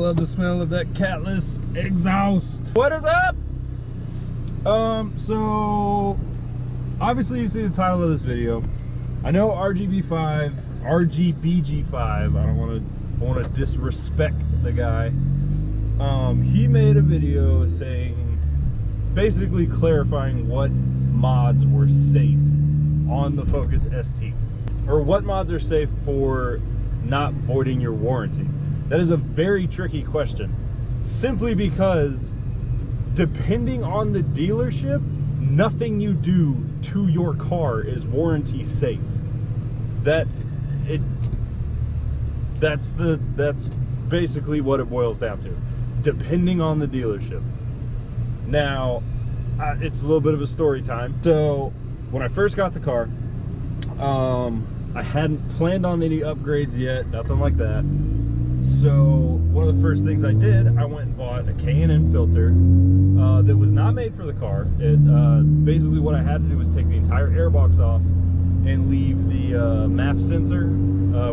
love the smell of that catless exhaust. What is up? So obviously you see the title of this video. I know RGBG5, I don't want to disrespect the guy. He made a video saying, basically clarifying what mods were safe on the Focus ST, or what mods are safe for not voiding your warranty. That is a very tricky question, simply because depending on the dealership, nothing you do to your car is warranty safe. That's basically what it boils down to, depending on the dealership. Now, it's a little bit of a story time. So when I first got the car, I hadn't planned on any upgrades yet, nothing like that. So one of the first things I did, I went and bought a K&N filter that was not made for the car. Basically what I had to do was take the entire airbox off and leave the MAF sensor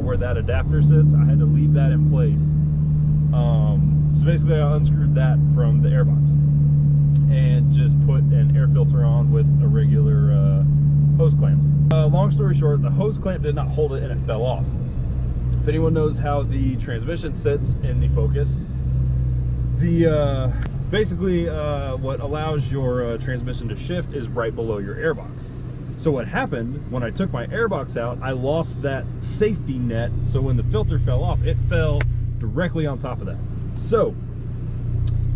where that adapter sits. I had to leave that in place. So basically I unscrewed that from the airbox and just put an air filter on with a regular hose clamp. Long story short, the hose clamp did not hold it and it fell off. If anyone knows how the transmission sits in the Focus, basically what allows your transmission to shift is right below your airbox. So what happened when I took my airbox out, I lost that safety net. So when the filter fell off, it fell directly on top of that. So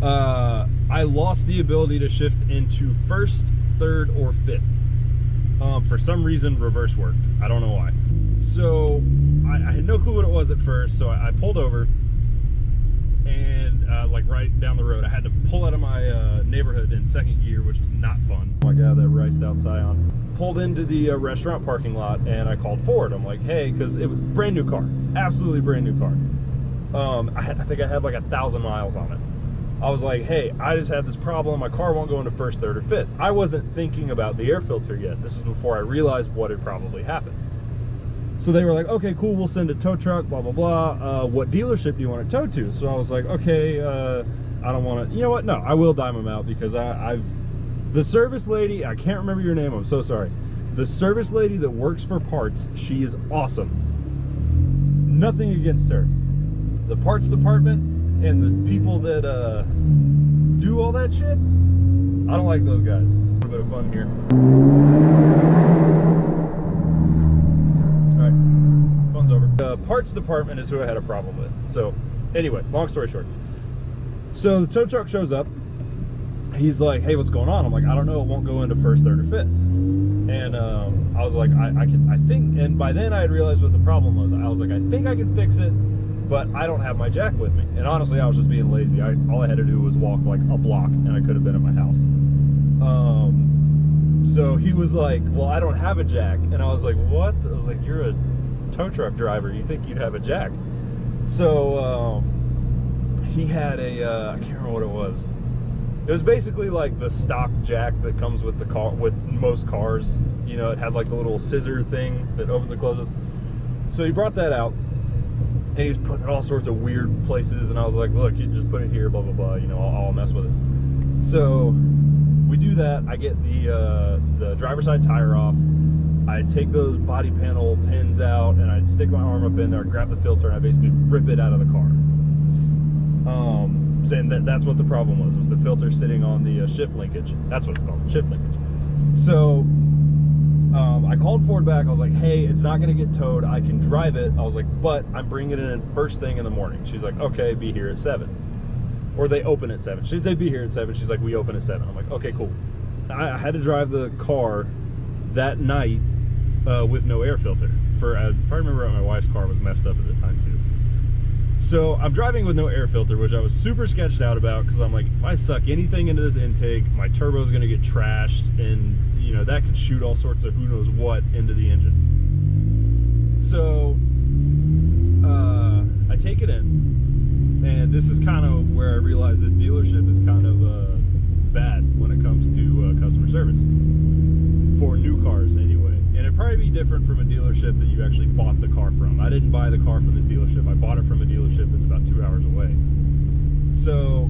I lost the ability to shift into first, third, or fifth. For some reason, reverse worked. I don't know why. So I had no clue what it was at first. So I pulled over, and like right down the road, I had to pull out of my neighborhood in second gear, which was not fun. Oh my God, that riced out Scion. Pulled into the restaurant parking lot, and I called Ford. I'm like, hey, because it was a brand new car, absolutely brand new car. I think I had like 1,000 miles on it. I was like, hey, I just had this problem. My car won't go into first, third, or fifth. I wasn't thinking about the air filter yet. This is before I realized what had probably happened. So they were like, okay, cool, we'll send a tow truck, blah, blah, blah. What dealership do you want it towed to? So I was like, okay, I don't want to, you know what? No, I will dime them out, because the service lady, I can't remember your name, I'm so sorry. The service lady that works for parts, she is awesome. Nothing against her. The parts department and the people that do all that shit, I don't like those guys. A little bit of fun here. All right, fun's over. The parts department is who I had a problem with. So anyway, long story short. So the tow truck shows up. He's like, hey, what's going on? I'm like, I don't know, it won't go into first, third, or fifth. And I was like, I think, and by then I had realized what the problem was. I was like, I think I can fix it, but I don't have my jack with me. And honestly, I was just being lazy. All I had to do was walk like a block, and I could have been at my house. So he was like, well, I don't have a jack. And I was like, what? I was like, you're a tow truck driver. You think you'd have a jack? So he had a, I can't remember what it was. It was basically like the stock jack that comes with the car, with most cars. You know, it had like the little scissor thing that opens and closes. So he brought that out, and he was putting it all sorts of weird places. And I was like, look, you just put it here, blah, blah, blah. You know, I'll mess with it. So we do that. I get the driver's side tire off. I take those body panel pins out, and I stick my arm up in there, grab the filter, and I basically rip it out of the car. Saying that's what the problem was the filter sitting on the shift linkage. That's what it's called, shift linkage. So I called Ford back. I was like, hey, it's not going to get towed. I can drive it. I was like, but I'm bringing it in first thing in the morning. She's like, okay, be here at 7. Or they open at 7. She didn't say be here at 7. She's like, we open at 7. I'm like, okay, cool. I had to drive the car that night with no air filter. If I remember right, my wife's car was messed up at the time too. So I'm driving with no air filter, which I was super sketched out about, because I'm like, if I suck anything into this intake, my turbo is going to get trashed, and you know that could shoot all sorts of who knows what into the engine. So I take it in, and this is kind of where I realize this dealership is kind of bad when it comes to customer service for new cars anyway. And it'd probably be different from a dealership that you actually bought the car from. I didn't buy the car from this dealership. I bought it from a dealership that's about 2 hours away. So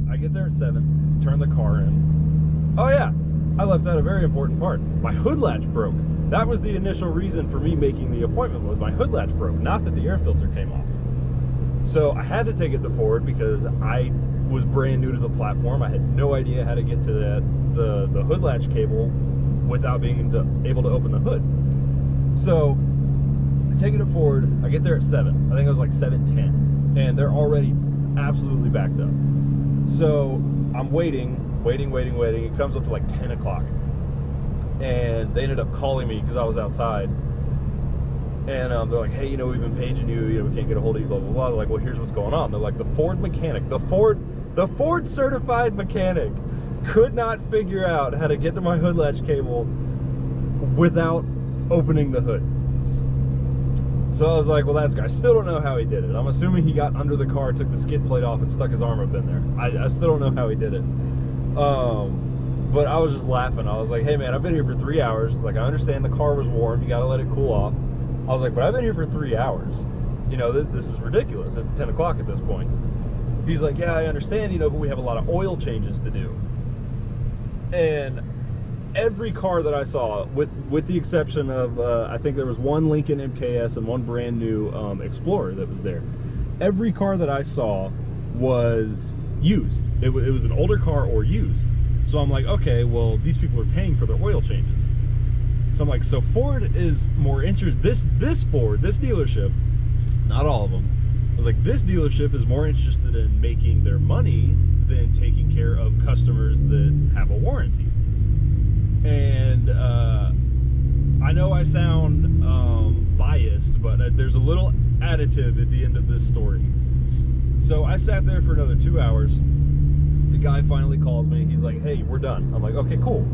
I get there at 7, turn the car in. Oh yeah, I left out a very important part. My hood latch broke. That was the initial reason for me making the appointment, was my hood latch broke, not that the air filter came off. So I had to take it to Ford because I was brand new to the platform. I had no idea how to get to the hood latch cable without being able to open the hood. So I take it to Ford. I get there at 7. I think it was like 7:10, and they're already absolutely backed up. So I'm waiting. It comes up to like 10 o'clock. And they ended up calling me because I was outside. And they're like, hey, we've been paging you, we can't get a hold of you, blah, blah, blah. They're like, well, here's what's going on. They're like, the Ford mechanic, the Ford certified mechanic could not figure out how to get to my hood latch cable without opening the hood. So I was like, well, that's good. I still don't know how he did it. I'm assuming he got under the car, took the skid plate off, and stuck his arm up in there. I still don't know how he did it. But I was just laughing. I was like, hey man, I've been here for 3 hours. It's like, I understand the car was warm, you gotta let it cool off. I was like, but I've been here for 3 hours. This is ridiculous. It's 10 o'clock at this point. He's like, yeah, I understand, but we have a lot of oil changes to do. And every car that I saw, with the exception of, I think there was one Lincoln MKS and one brand new Explorer that was there. Every car that I saw was used. It was an older car or used. So I'm like, okay, well, these people are paying for their oil changes. So I'm like, so Ford is more interested, this Ford, this dealership, not all of them, I was like, this dealership is more interested in making their money than taking care of customers that have a warranty. And I know I sound biased, but there's a little additive at the end of this story. So I sat there for another 2 hours. The guy finally calls me. He's like, hey, we're done. I'm like, okay, cool.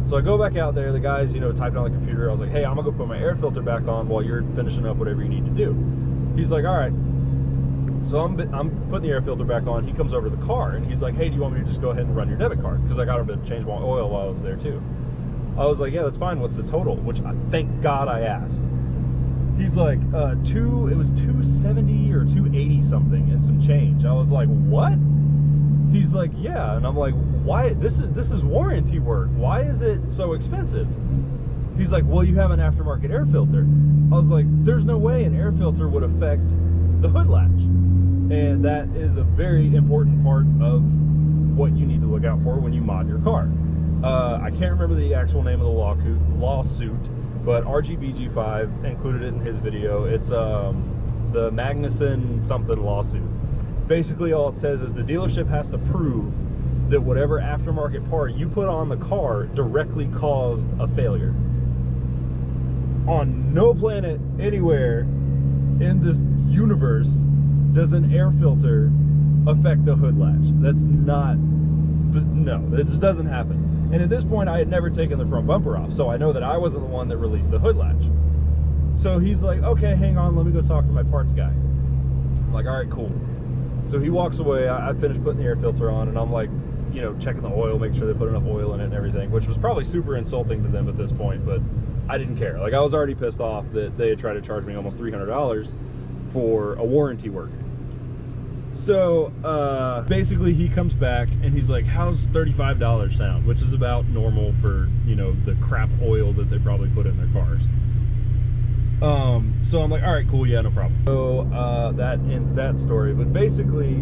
So I go back out there. The guy's, typing on the computer. I was like, hey, I'm gonna go put my air filter back on while you're finishing up whatever you need to do. He's like, all right. So I'm putting the air filter back on. He comes over to the car and he's like, hey, do you want me to just go ahead and run your debit card? Because I got him to change my oil while I was there too. I was like, yeah, that's fine. What's the total? Which thank God I asked. He's like, it was 270 or 280 something and some change. I was like, what? He's like, yeah. And I'm like, why? This is warranty work. Why is it so expensive? He's like, well, you have an aftermarket air filter. I was like, there's no way an air filter would affect the hood latch. And that is a very important part of what you need to look out for when you mod your car. I can't remember the actual name of the lawsuit, but RGBG5 included it in his video. It's the Magnuson something lawsuit. Basically all it says is the dealership has to prove that whatever aftermarket part you put on the car directly caused a failure. On no planet anywhere in this universe does an air filter affect the hood latch. That's not, no, it just doesn't happen. And at this point I had never taken the front bumper off, so I know that I wasn't the one that released the hood latch. So he's like, okay, hang on, let me go talk to my parts guy. I'm like, all right, cool. So he walks away. I finished putting the air filter on, and I'm like, checking the oil, make sure they put enough oil in it and everything, which was probably super insulting to them at this point, but I didn't care. Like, I was already pissed off that they had tried to charge me almost $300 for a warranty work. So basically he comes back and he's like, how's $35 sound? Which is about normal for, the crap oil that they probably put in their cars. So I'm like, all right, cool, yeah, no problem. So that ends that story. But basically,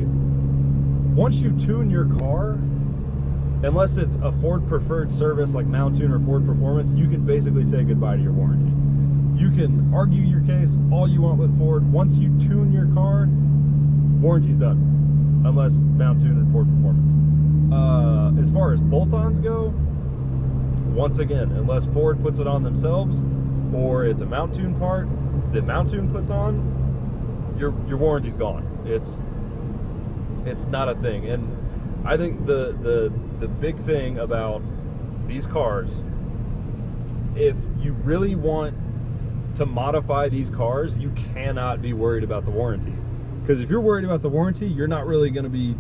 once you tune your car, unless it's a Ford preferred service like Mountune or Ford Performance, you can basically say goodbye to your warranty. You can argue your case all you want with Ford. Once you tune your car, warranty's done, unless Mountune and Ford Performance. As far as bolt-ons go, once again, unless Ford puts it on themselves, or it's a Mountune part that Mountune puts on, your warranty's gone. It's not a thing. And I think the big thing about these cars, if you really want to modify these cars, you cannot be worried about the warranty. Because if you're worried about the warranty, you're not really going to be,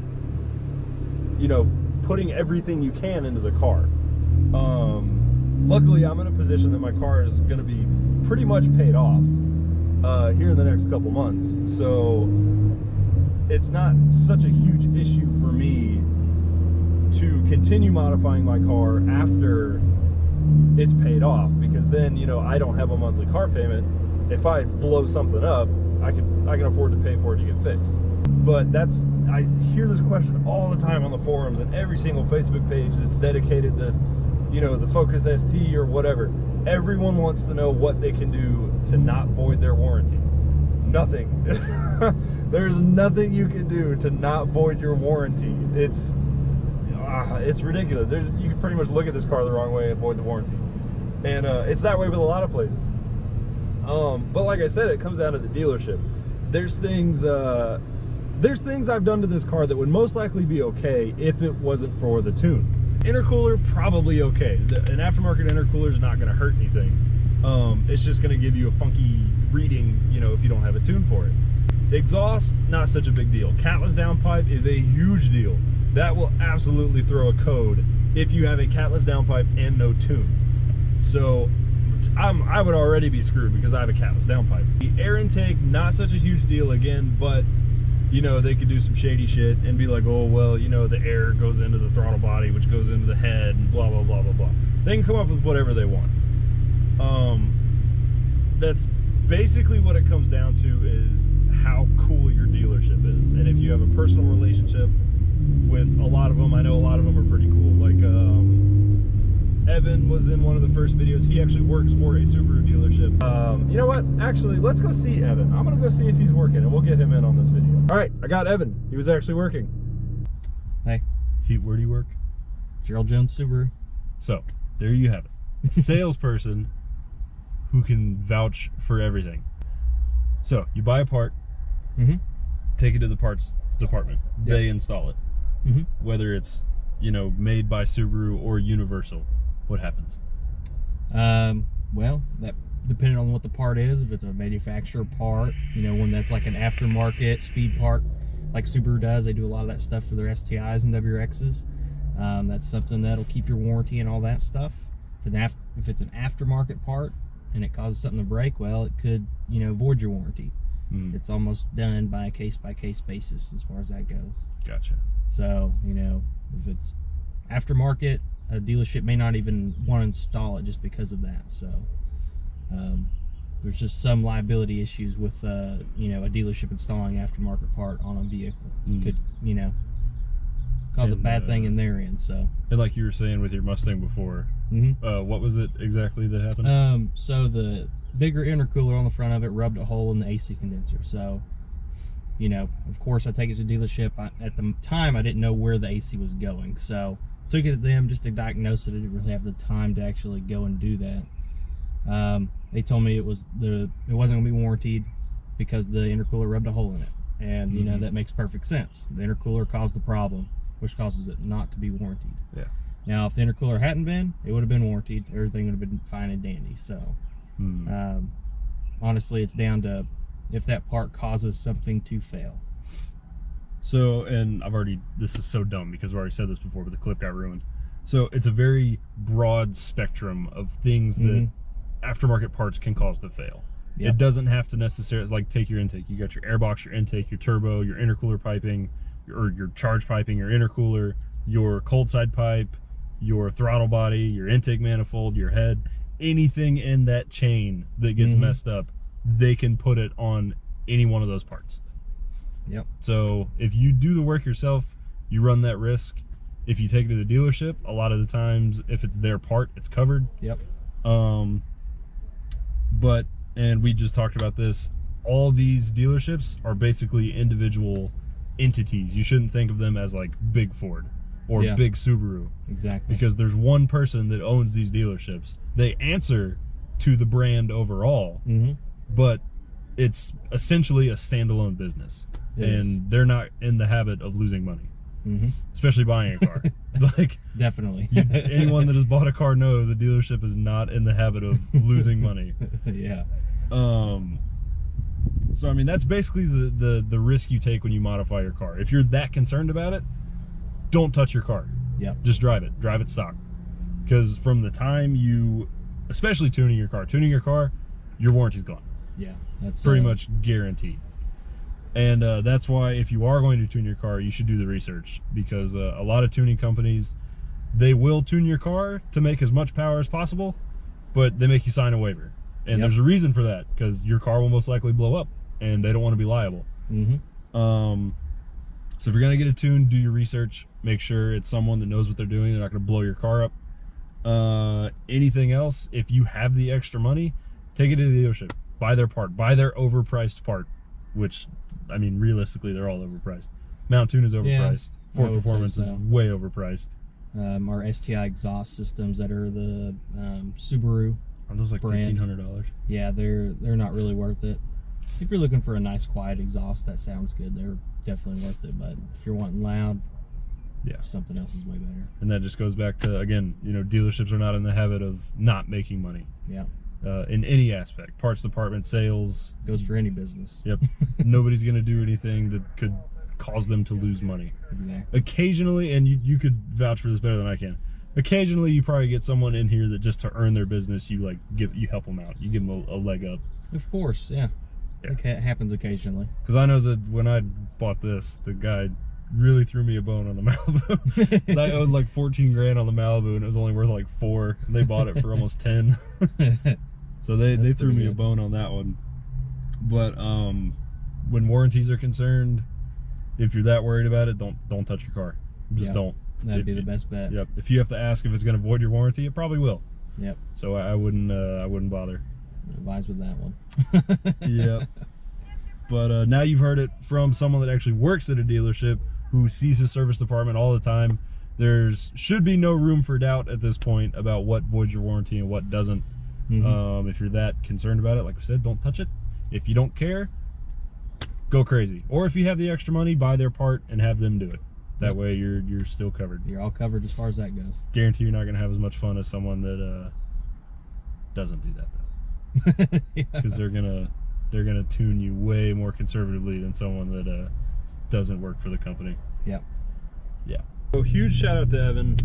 putting everything you can into the car. Luckily, I'm in a position that my car is going to be pretty much paid off here in the next couple months. So it's not such a huge issue for me to continue modifying my car after it's paid off, because then, you know, I don't have a monthly car payment. If I blow something up, I can afford to pay for it to get fixed. But I hear this question all the time on the forums and every single Facebook page that's dedicated to, you know, the Focus ST or whatever. Everyone wants to know what they can do to not void their warranty. Nothing. There's nothing you can do to not void your warranty. It's ridiculous. You can pretty much look at this car the wrong way and void the warranty. And it's that way with a lot of places. But like I said, it comes down to the dealership. There's things I've done to this car that would most likely be okay if it wasn't for the tune. Intercooler, probably okay. An aftermarket intercooler is not going to hurt anything. It's just going to give you a funky reading, you know, if you don't have a tune for it. Exhaust, not such a big deal. Catless downpipe is a huge deal. That will absolutely throw a code if you have a catless downpipe and no tune. So I would already be screwed because I have a catless downpipe. The air intake, not such a huge deal again, but you know, they could do some shady shit and be like, oh, well, you know, the air goes into the throttle body, which goes into the head, and blah, blah, blah, blah, blah. They can come up with whatever they want. That's basically what it comes down to, is how cool your dealership is. And if you have a personal relationship with a lot of them, I know a lot of them are pretty cool. Like, Evan was in one of the first videos. He actually works for a Subaru dealership. You know what? Actually, let's go see Evan. I'm gonna go see if he's working, and we'll get him in on this video. All right, I got Evan. He was actually working. Hey. Where do you work? Gerald Jones Subaru. So, there you have it. Salesperson who can vouch for everything. So, you buy a part, take it to the parts department. Yep. They install it. Whether it's, you know, made by Subaru or Universal, what happens? Well, that depending on what the part is. If it's a manufacturer part, you know, when that's like an aftermarket speed part, like Subaru does, they do a lot of that stuff for their STIs and WRXs. That's something that'll keep your warranty and all that stuff. If it's an aftermarket part and it causes something to break, well, it could, you know, void your warranty. It's almost done by a case-by-case basis as far as that goes. Gotcha. So, you know, if it's aftermarket, a dealership may not even want to install it just because of that. So there's just some liability issues with you know, a dealership installing aftermarket part on a vehicle. Could, you know, cause a bad thing in their end. So, and like you were saying with your Mustang before, what was it exactly that happened? So the bigger intercooler on the front of it rubbed a hole in the AC condenser. So, you know, of course I take it to dealership. At the time I didn't know where the AC was going, so took it to them just to diagnose it. I didn't really have the time to actually go and do that. They told me it wasn't going to be warranted because the intercooler rubbed a hole in it, and you know, that makes perfect sense. The intercooler caused the problem, which causes it not to be warranted. Yeah. Now, if the intercooler hadn't been, it would have been warranted. Everything would have been fine and dandy. So, honestly, it's down to if that part causes something to fail. So, and this is so dumb because I've already said this before, but the clip got ruined. So it's a very broad spectrum of things that aftermarket parts can cause to fail. Yep. It doesn't have to necessarily, like, take your intake. You got your airbox, your intake, your turbo, your intercooler piping, or your charge piping, your intercooler, your cold side pipe, your throttle body, your intake manifold, your head. Anything in that chain that gets messed up, they can put it on any one of those parts. Yep. So if you do the work yourself, you run that risk. If you take it to the dealership, a lot of the times, if it's their part, it's covered. Yep. But, and we just talked about this, all these dealerships are basically individual entities. You shouldn't think of them as like Big Ford or Big Subaru. Exactly. Because there's one person that owns these dealerships. They answer to the brand overall, but it's essentially a standalone business. And they're not in the habit of losing money, especially buying a car. Like, definitely. Anyone that has bought a car knows a dealership is not in the habit of losing money. Yeah. So I mean, that's basically the risk you take when you modify your car. If you're that concerned about it, don't touch your car. Yeah. Just drive it stock. Because from the time you, especially tuning your car, your warranty's gone. Yeah, that's pretty much guaranteed. And that's why if you are going to tune your car, you should do the research, because a lot of tuning companies, they will tune your car to make as much power as possible, but they make you sign a waiver. And there's a reason for that, because your car will most likely blow up and they don't want to be liable. So if you're going to get it tuned, do your research. Make sure it's someone that knows what they're doing. They're not going to blow your car up. Anything else, if you have the extra money, take it to the dealership. Buy their part. Buy their overpriced part, which, I mean, realistically, they're all overpriced. Mount Tune is overpriced. Ford Performance is way overpriced. Our STI exhaust systems that are the Subaru. Aren't those like $1,500? Yeah, they're not really worth it. If you're looking for a nice, quiet exhaust that sounds good, they're definitely worth it. But if you're wanting loud, yeah, something else is way better. And that just goes back to, again, you know, dealerships are not in the habit of not making money. Yeah. In any aspect, parts department, sales, goes for any business. Yep. Nobody's gonna do anything that could cause them to lose money. Exactly. Occasionally, and you could vouch for this better than I can. Occasionally, you probably get someone in here that just to earn their business, you help them out. You give them a leg up. Of course, yeah. It happens occasionally. Because I know that when I bought this, the guy really threw me a bone on the Malibu. 'Cause I owed like 14 grand on the Malibu, and it was only worth like 4. And they bought it for almost 10. So they threw me a bone on that one. But when warranties are concerned, if you're that worried about it, don't touch your car. Just don't. That'd be the best bet. Yep. If you have to ask if it's going to void your warranty, it probably will. Yep. So I wouldn't bother. Advise with that one. Yep. But now you've heard it from someone that actually works at a dealership who sees his service department all the time. There's should be no room for doubt at this point about what voids your warranty and what doesn't. If you're that concerned about it, like I said, don't touch it. If you don't care, go crazy. Or if you have the extra money, buy their part and have them do it. That way you're still covered. You're all covered as far as that goes. Guarantee you're not going to have as much fun as someone that doesn't do that, though. Because they're gonna tune you way more conservatively than someone that doesn't work for the company. Yep. Yeah. So huge shout out to Evan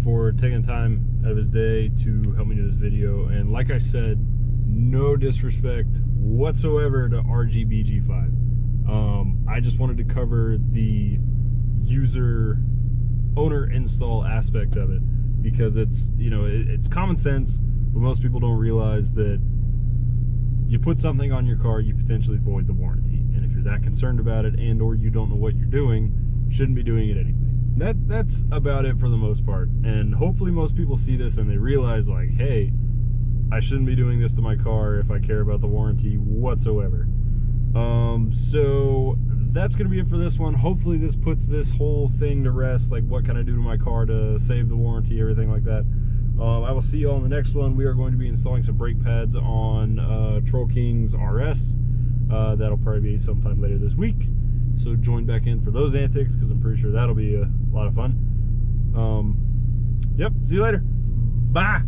for taking time out of his day to help me do this video. And like I said, no disrespect whatsoever to RGBG5. I just wanted to cover the owner install aspect of it, because it's, you know, it's common sense, but most people don't realize that you put something on your car, you potentially void the warranty. And if you're that concerned about it and or you don't know what you're doing, you shouldn't be doing it anyway. That's about it for the most part. And hopefully most people see this and they realize, like, hey, I shouldn't be doing this to my car if I care about the warranty whatsoever. So that's going to be it for this one. Hopefully this puts this whole thing to rest, like what can I do to my car to save the warranty, everything like that. I will see you all in the next one. We are going to be installing some brake pads on Troll Kings RS. That'll probably be sometime later this week. So join back in for those antics, because I'm pretty sure that'll be a lot of fun. Yep, see you later. Bye.